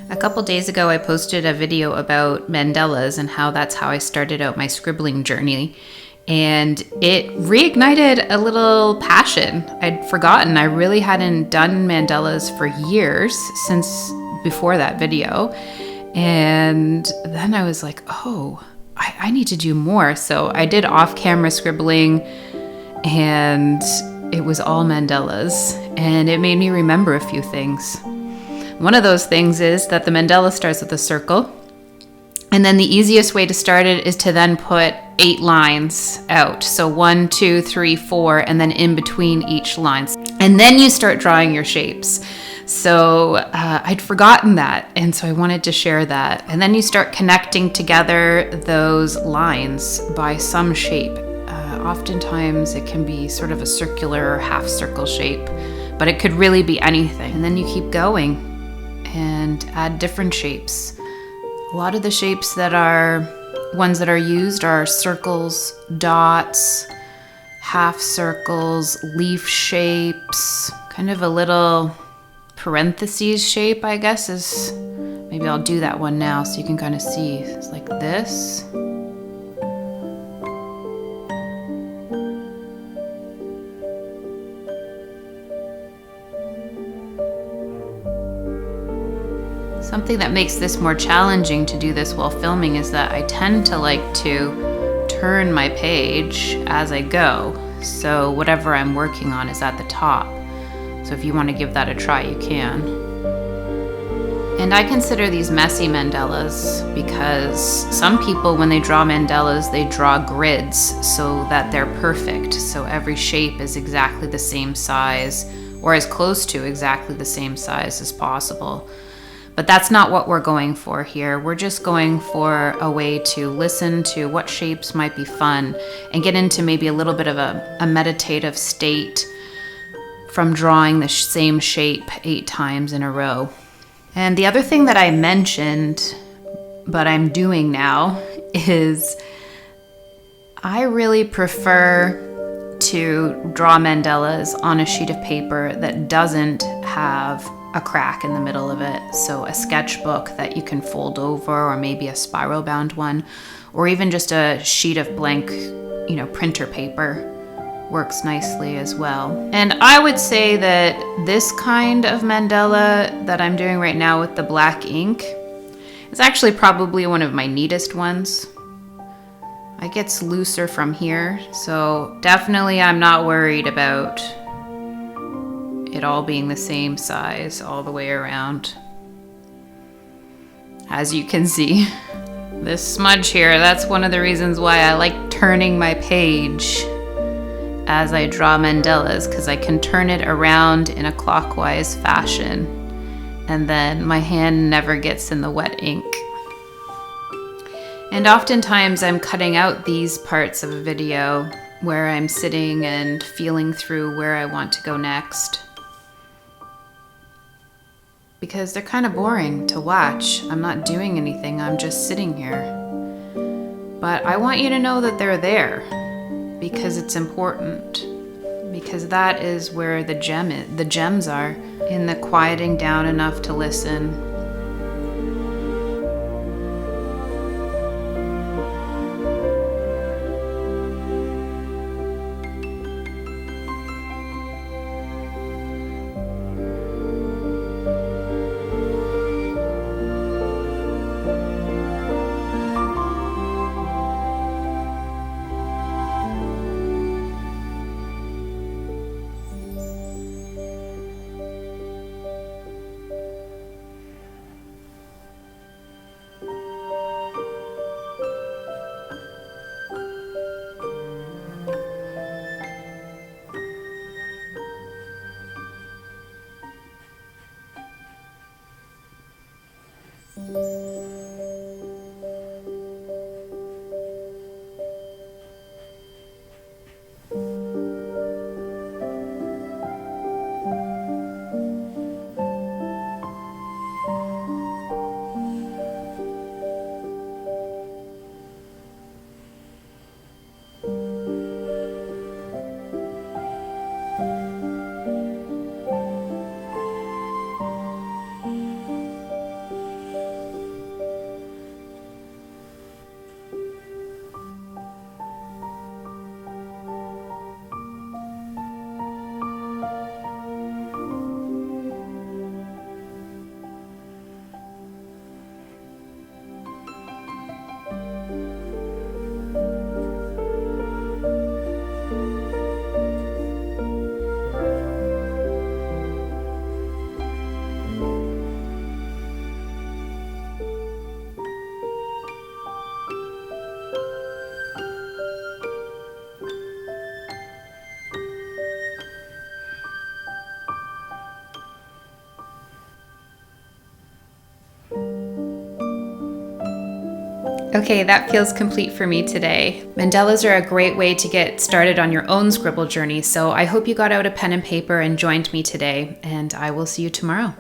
A couple days ago, I posted a video about mandalas and how that's how I started out my scribbling journey. And it reignited a little passion. I'd forgotten. I really hadn't done mandalas for years since before that video. And then I was like, oh, I need to do more. So I did off-camera scribbling, and it was all mandalas. And it made me remember a few things. One of those things is that the mandala starts with a circle. And then the easiest way to start it is to then put 8 lines out. So 1, 2, 3, 4, and then in between each line. And then you start drawing your shapes. So I'd forgotten that, and so I wanted to share that. And then you start connecting together those lines by some shape. Oftentimes it can be sort of a circular or half circle shape, but it could really be anything. And then you keep going and add different shapes. A lot of the shapes that are ones that are used are circles, dots, half circles, leaf shapes, kind of a little parentheses shape, I guess, is maybe I'll do that one now so you can kind of see. It's like this. Something that makes this more challenging to do this while filming is that I tend to like to turn my page as I go. So whatever I'm working on is at the top. So if you want to give that a try, you can. And I consider these messy mandalas because some people, when they draw mandalas, they draw grids so that they're perfect. So every shape is exactly the same size, or as close to exactly the same size as possible. But that's not what we're going for here. We're just going for a way to listen to what shapes might be fun and get into maybe a little bit of a meditative state from drawing the same shape 8 times in a row. And the other thing that I mentioned, but I'm doing now, is I really prefer to draw mandalas on a sheet of paper that doesn't have a crack in the middle of it. So a sketchbook that you can fold over, or maybe a spiral bound one, or even just a sheet of blank, printer paper works nicely as well. And I would say that this kind of mandala that I'm doing right now with the black ink is actually probably one of my neatest ones. It gets looser from here, so definitely I'm not worried about it all being the same size all the way around. As you can see, this smudge here, that's one of the reasons why I like turning my page as I draw mandalas, because I can turn it around in a clockwise fashion, and then my hand never gets in the wet ink. And oftentimes I'm cutting out these parts of a video where I'm sitting and feeling through where I want to go next, because they're kind of boring to watch. I'm not doing anything, I'm just sitting here. But I want you to know that they're there, because it's important, because that is where the gems are, in the quieting down enough to listen. Okay, that feels complete for me today. Mandalas are a great way to get started on your own scribble journey, so I hope you got out a pen and paper and joined me today, and I will see you tomorrow.